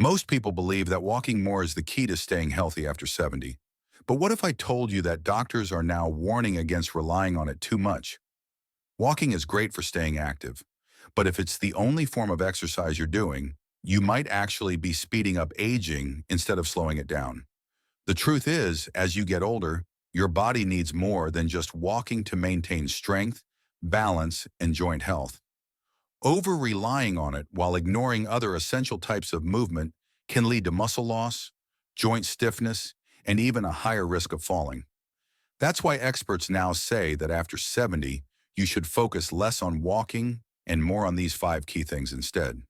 Most people believe that walking more is the key to staying healthy after 70. But what if I told you that doctors are now warning against relying on it too much? Walking is great for staying active, but if it's the only form of exercise you're doing, you might actually be speeding up aging instead of slowing it down. The truth is, as you get older, your body needs more than just walking to maintain strength, balance, and joint health. Over-relying on it while ignoring other essential types of movement can lead to muscle loss, joint stiffness, and even a higher risk of falling. That's why experts now say that after 70, you should focus less on walking and more on these five key things instead.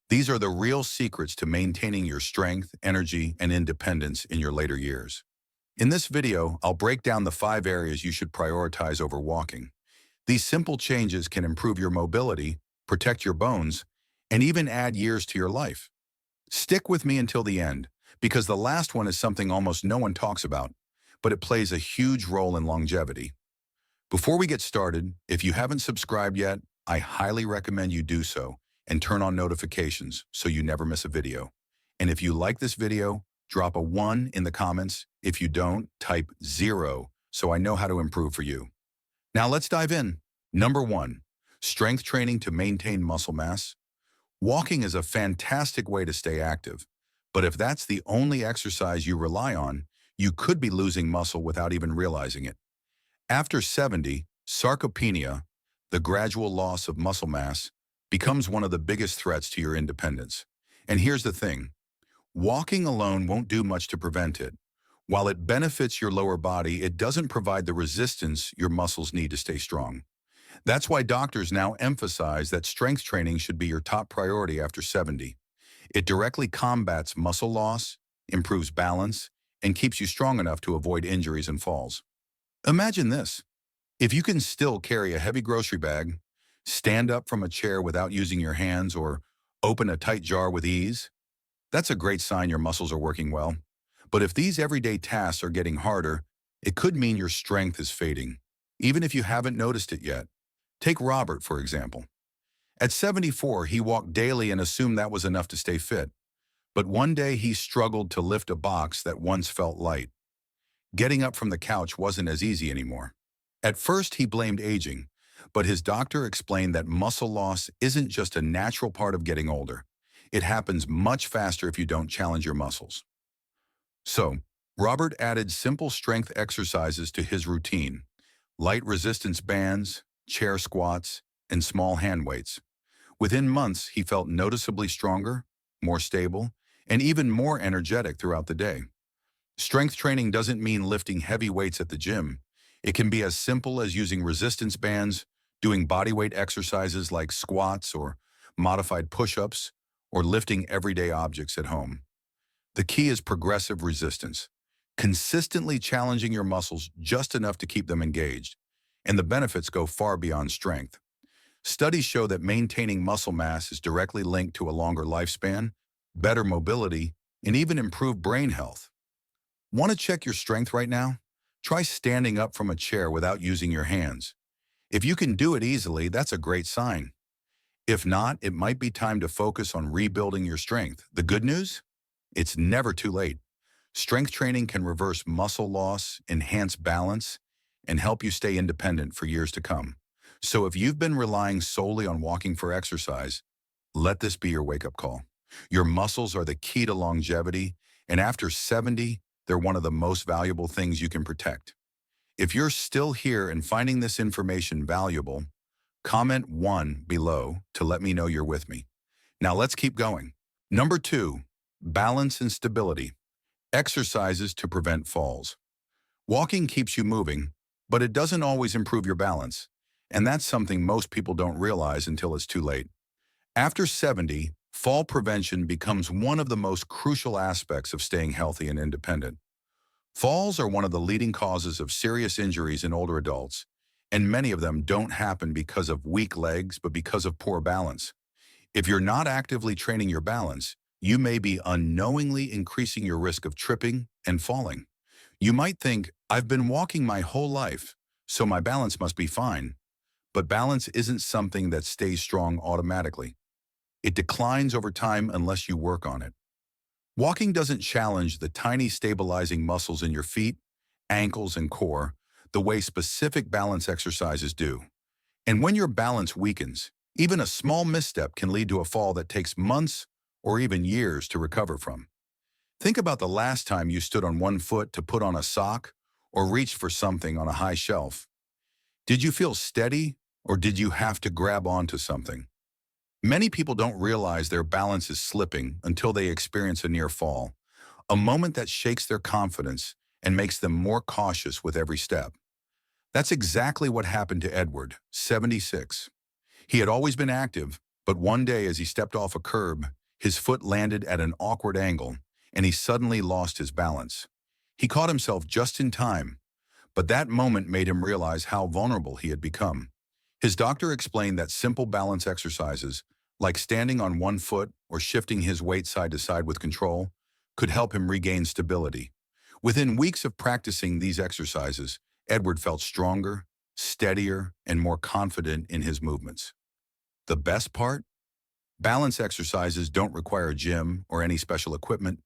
These are the real secrets to maintaining your strength, energy, and independence in your later years. In this video, I'll break down the 5 areas you should prioritize over walking. These simple changes can improve your mobility, protect your bones, and even add years to your life. Stick with me until the end, because the last one is something almost no one talks about, but it plays a huge role in longevity. Before we get started, if you haven't subscribed yet, I highly recommend you do so and turn on notifications so you never miss a video. And if you like this video, drop a 1 in the comments. If you don't, type 0 so I know how to improve for you. Now let's dive in. Number 1, strength training to maintain muscle mass. Walking is a fantastic way to stay active, but if that's the only exercise you rely on, you could be losing muscle without even realizing it. After 70, sarcopenia, the gradual loss of muscle mass, becomes one of the biggest threats to your independence. And here's the thing, walking alone won't do much to prevent it. While it benefits your lower body, it doesn't provide the resistance your muscles need to stay strong. That's why doctors now emphasize that strength training should be your top priority after 70. It directly combats muscle loss, improves balance, and keeps you strong enough to avoid injuries and falls. Imagine this. If you can still carry a heavy grocery bag, stand up from a chair without using your hands, or open a tight jar with ease, that's a great sign your muscles are working well. But if these everyday tasks are getting harder, it could mean your strength is fading, even if you haven't noticed it yet. Take Robert, for example. At 74, he walked daily and assumed that was enough to stay fit. But one day he struggled to lift a box that once felt light. Getting up from the couch wasn't as easy anymore. At first, he blamed aging, but his doctor explained that muscle loss isn't just a natural part of getting older. It happens much faster if you don't challenge your muscles. So, Robert added simple strength exercises to his routine: light resistance bands, chair squats, and small hand weights. Within months, he felt noticeably stronger, more stable, and even more energetic throughout the day. Strength training doesn't mean lifting heavy weights at the gym. It can be as simple as using resistance bands, doing bodyweight exercises like squats or modified push-ups, or lifting everyday objects at home. The key is progressive resistance, consistently challenging your muscles just enough to keep them engaged, and the benefits go far beyond strength. Studies show that maintaining muscle mass is directly linked to a longer lifespan, better mobility, and even improved brain health. Want to check your strength right now? Try standing up from a chair without using your hands. If you can do it easily, that's a great sign. If not, it might be time to focus on rebuilding your strength. The good news? It's never too late. Strength training can reverse muscle loss, enhance balance, and help you stay independent for years to come. So if you've been relying solely on walking for exercise, let this be your wake-up call. Your muscles are the key to longevity, and after 70, they're one of the most valuable things you can protect. If you're still here and finding this information valuable, comment 1 below to let me know you're with me. Now let's keep going. Number 2, balance and stability. Exercises to prevent falls. Walking keeps you moving, but it doesn't always improve your balance, and that's something most people don't realize until it's too late. After 70, fall prevention becomes one of the most crucial aspects of staying healthy and independent. Falls are one of the leading causes of serious injuries in older adults, and many of them don't happen because of weak legs, but because of poor balance. If you're not actively training your balance, you may be unknowingly increasing your risk of tripping and falling. You might think, I've been walking my whole life, so my balance must be fine. But balance isn't something that stays strong automatically. It declines over time unless you work on it. Walking doesn't challenge the tiny stabilizing muscles in your feet, ankles, and core the way specific balance exercises do. And when your balance weakens, even a small misstep can lead to a fall that takes months or even years to recover from. Think about the last time you stood on one foot to put on a sock or reached for something on a high shelf. Did you feel steady or did you have to grab onto something? Many people don't realize their balance is slipping until they experience a near fall, a moment that shakes their confidence and makes them more cautious with every step. That's exactly what happened to Edward, 76. He had always been active, but one day as he stepped off a curb, his foot landed at an awkward angle, and he suddenly lost his balance. He caught himself just in time, but that moment made him realize how vulnerable he had become. His doctor explained that simple balance exercises, like standing on one foot or shifting his weight side to side with control, could help him regain stability. Within weeks of practicing these exercises, Edward felt stronger, steadier, and more confident in his movements. The best part? Balance exercises don't require a gym or any special equipment.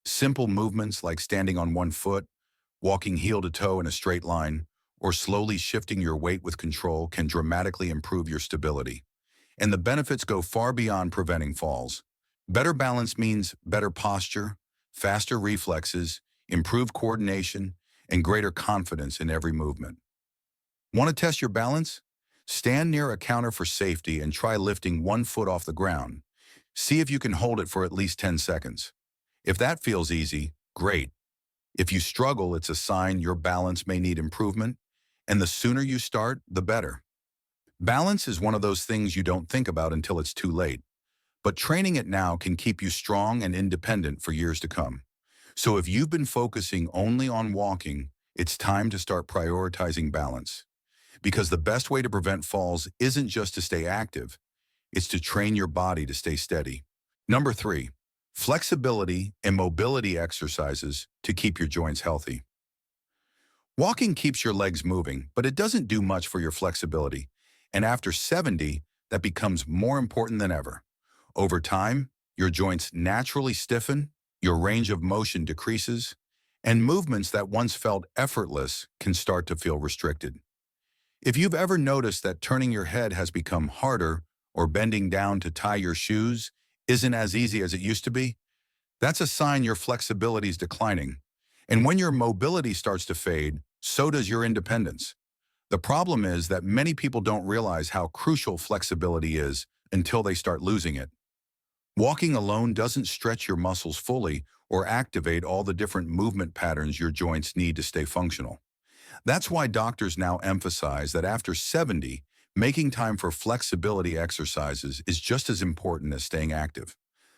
Simple movements like standing on one foot, walking heel to toe in a straight line, or slowly shifting your weight with control can dramatically improve your stability. And the benefits go far beyond preventing falls. Better balance means better posture, faster reflexes, improved coordination, and greater confidence in every movement. Want to test your balance? Stand near a counter for safety and try lifting one foot off the ground. See if you can hold it for at least 10 seconds. If that feels easy, great. If you struggle, it's a sign your balance may need improvement, and the sooner you start, the better. Balance is one of those things you don't think about until it's too late, but training it now can keep you strong and independent for years to come. So if you've been focusing only on walking, it's time to start prioritizing balance. Because the best way to prevent falls isn't just to stay active, it's to train your body to stay steady. Number 3, flexibility and mobility exercises to keep your joints healthy. Walking keeps your legs moving, but it doesn't do much for your flexibility. And after 70, that becomes more important than ever. Over time, your joints naturally stiffen, your range of motion decreases, and movements that once felt effortless can start to feel restricted. If you've ever noticed that turning your head has become harder or bending down to tie your shoes isn't as easy as it used to be, that's a sign your flexibility is declining. And when your mobility starts to fade, so does your independence. The problem is that many people don't realize how crucial flexibility is until they start losing it. Walking alone doesn't stretch your muscles fully or activate all the different movement patterns your joints need to stay functional. That's why doctors now emphasize that after 70, making time for flexibility exercises is just as important as staying active.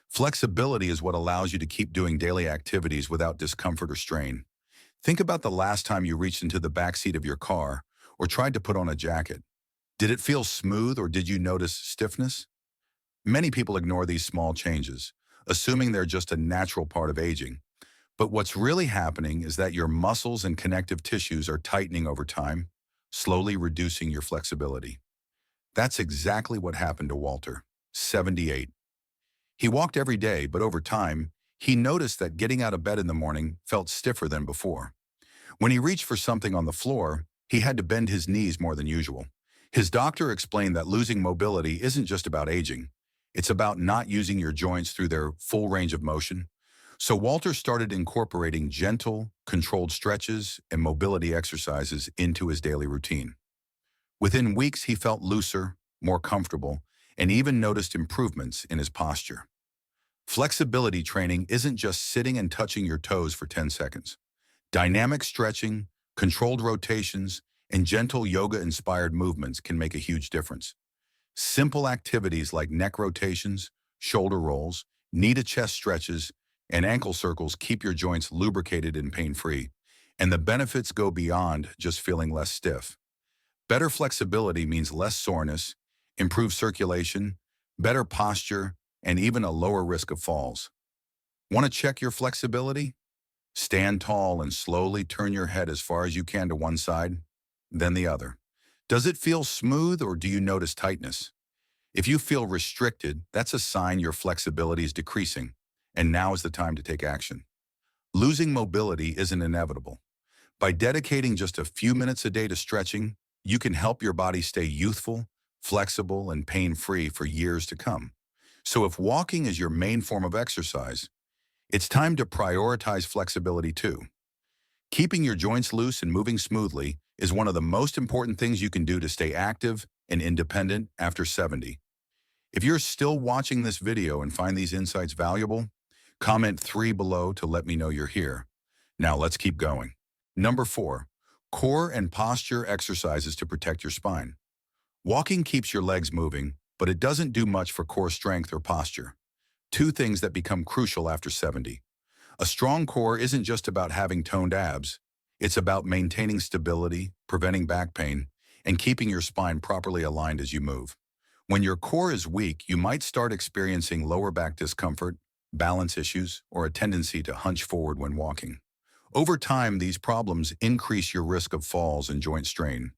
Flexibility is what allows you to keep doing daily activities without discomfort or strain. Think about the last time you reached into the back seat of your car or tried to put on a jacket. Did it feel smooth or did you notice stiffness? Many people ignore these small changes, assuming they're just a natural part of aging. But what's really happening is that your muscles and connective tissues are tightening over time, slowly reducing your flexibility. That's exactly what happened to Walter, 78. He walked every day, but over time, he noticed that getting out of bed in the morning felt stiffer than before. When he reached for something on the floor, he had to bend his knees more than usual. His doctor explained that losing mobility isn't just about aging. It's about not using your joints through their full range of motion. So Walter started incorporating gentle, controlled stretches and mobility exercises into his daily routine. Within weeks, he felt looser, more comfortable, and even noticed improvements in his posture. Flexibility training isn't just sitting and touching your toes for 10 seconds. Dynamic stretching, controlled rotations, and gentle yoga-inspired movements can make a huge difference. Simple activities like neck rotations, shoulder rolls, knee-to-chest stretches, and ankle circles keep your joints lubricated and pain-free, and the benefits go beyond just feeling less stiff. Better flexibility means less soreness, improved circulation, better posture, and even a lower risk of falls. Want to check your flexibility? Stand tall and slowly turn your head as far as you can to one side, then the other. Does it feel smooth or do you notice tightness? If you feel restricted, that's a sign your flexibility is decreasing. and now is the time to take action. Losing mobility isn't inevitable. By dedicating just a few minutes a day to stretching, you can help your body stay youthful, flexible, and pain-free for years to come. So if walking is your main form of exercise, it's time to prioritize flexibility too. Keeping your joints loose and moving smoothly is one of the most important things you can do to stay active and independent after 70. If you're still watching this video and find these insights valuable, comment 3 below to let me know you're here. Now let's keep going. Number 4, core and posture exercises to protect your spine. Walking keeps your legs moving, but it doesn't do much for core strength or posture. Two things that become crucial after 70. A strong core isn't just about having toned abs. It's about maintaining stability, preventing back pain, and keeping your spine properly aligned as you move. When your core is weak, you might start experiencing lower back discomfort, balance issues, or a tendency to hunch forward when walking. Over time, these problems increase your risk of falls and joint strain.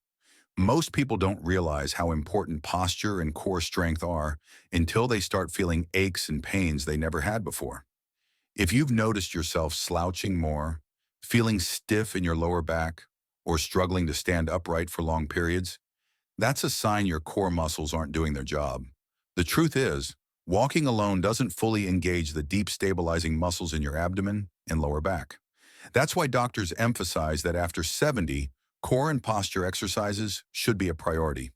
Most people don't realize how important posture and core strength are until they start feeling aches and pains they never had before. If you've noticed yourself slouching more, feeling stiff in your lower back, or struggling to stand upright for long periods, that's a sign your core muscles aren't doing their job. The truth is, walking alone doesn't fully engage the deep stabilizing muscles in your abdomen and lower back. That's why doctors emphasize that after 70, core and posture exercises should be a priority.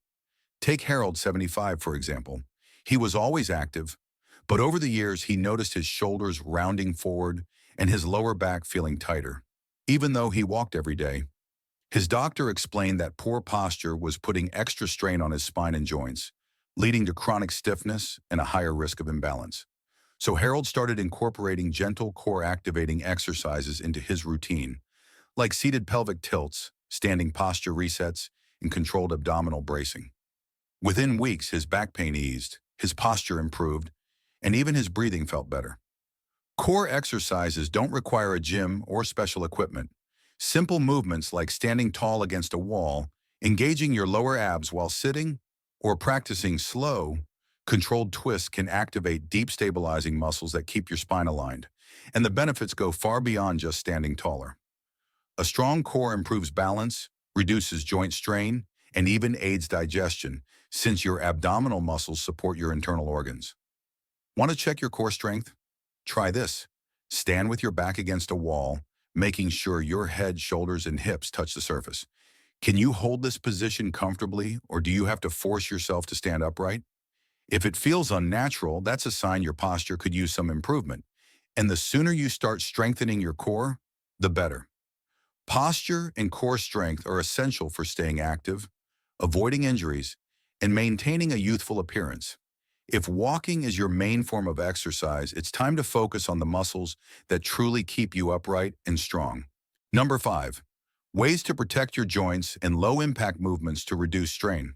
Take Harold, 75, for example. He was always active, but over the years he noticed his shoulders rounding forward and his lower back feeling tighter. Even though he walked every day, his doctor explained that poor posture was putting extra strain on his spine and joints, leading to chronic stiffness and a higher risk of imbalance. So Harold started incorporating gentle core activating exercises into his routine, like seated pelvic tilts, standing posture resets, and controlled abdominal bracing. Within weeks, his back pain eased, his posture improved, and even his breathing felt better. Core exercises don't require a gym or special equipment. Simple movements like standing tall against a wall, engaging your lower abs while sitting, or practicing slow, controlled twists can activate deep stabilizing muscles that keep your spine aligned. And the benefits go far beyond just standing taller. A strong core improves balance, reduces joint strain, and even aids digestion, since your abdominal muscles support your internal organs. Want to check your core strength? Try this. Stand with your back against a wall, making sure your head, shoulders, and hips touch the surface. Can you hold this position comfortably, or do you have to force yourself to stand upright? If it feels unnatural, that's a sign your posture could use some improvement. And the sooner you start strengthening your core, the better. Posture and core strength are essential for staying active, avoiding injuries, and maintaining a youthful appearance. If walking is your main form of exercise, it's time to focus on the muscles that truly keep you upright and strong. Number 5, ways to protect your joints and low-impact movements to reduce strain.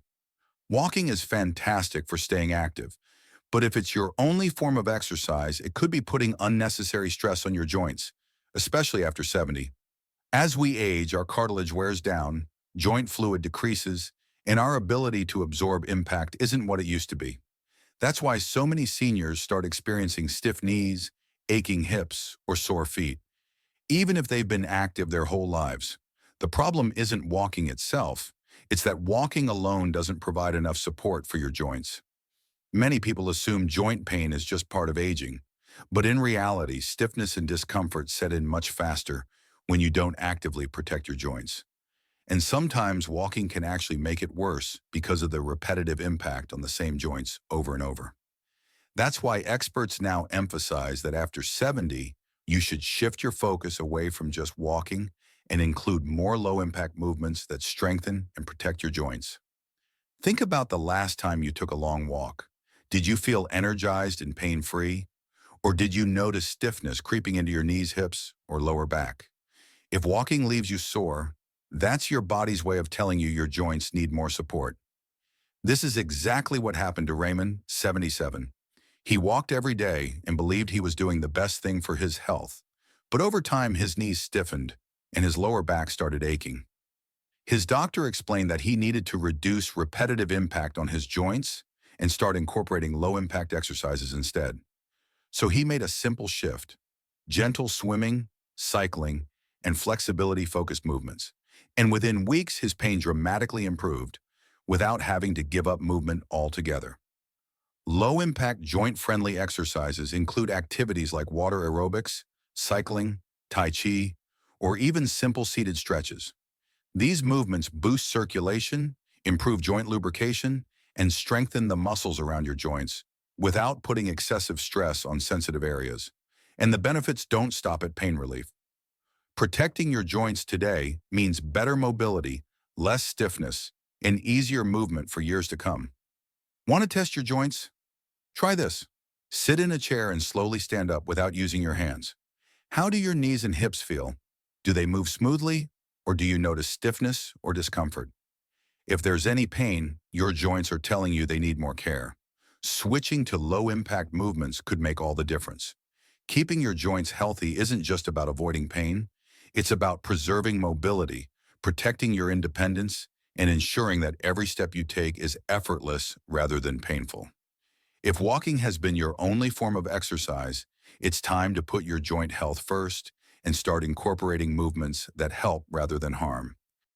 Walking is fantastic for staying active, but if it's your only form of exercise, it could be putting unnecessary stress on your joints, especially after 70. As we age, our cartilage wears down, joint fluid decreases, and our ability to absorb impact isn't what it used to be. That's why so many seniors start experiencing stiff knees, aching hips, or sore feet, even if they've been active their whole lives. The problem isn't walking itself, it's that walking alone doesn't provide enough support for your joints. Many people assume joint pain is just part of aging, but in reality, stiffness and discomfort set in much faster when you don't actively protect your joints. And sometimes walking can actually make it worse because of the repetitive impact on the same joints over and over. That's why experts now emphasize that after 70, you should shift your focus away from just walking and include more low-impact movements that strengthen and protect your joints. Think about the last time you took a long walk. Did you feel energized and pain-free? Or did you notice stiffness creeping into your knees, hips, or lower back? If walking leaves you sore, that's your body's way of telling you your joints need more support. This is exactly what happened to Raymond, 77. He walked every day and believed he was doing the best thing for his health. But over time, his knees stiffened and his lower back started aching. His doctor explained that he needed to reduce repetitive impact on his joints and start incorporating low-impact exercises instead. So he made a simple shift: gentle swimming, cycling, and flexibility-focused movements. And within weeks, his pain dramatically improved without having to give up movement altogether. Low-impact joint-friendly exercises include activities like water aerobics, cycling, tai chi, or even simple seated stretches. These movements boost circulation, improve joint lubrication, and strengthen the muscles around your joints without putting excessive stress on sensitive areas. And the benefits don't stop at pain relief. Protecting your joints today means better mobility, less stiffness, and easier movement for years to come. Want to test your joints? Try this. Sit in a chair and slowly stand up without using your hands. How do your knees and hips feel? Do they move smoothly, or do you notice stiffness or discomfort? If there's any pain, your joints are telling you they need more care. Switching to low-impact movements could make all the difference. Keeping your joints healthy isn't just about avoiding pain. It's about preserving mobility, protecting your independence, and ensuring that every step you take is effortless rather than painful. If walking has been your only form of exercise, it's time to put your joint health first and start incorporating movements that help rather than harm.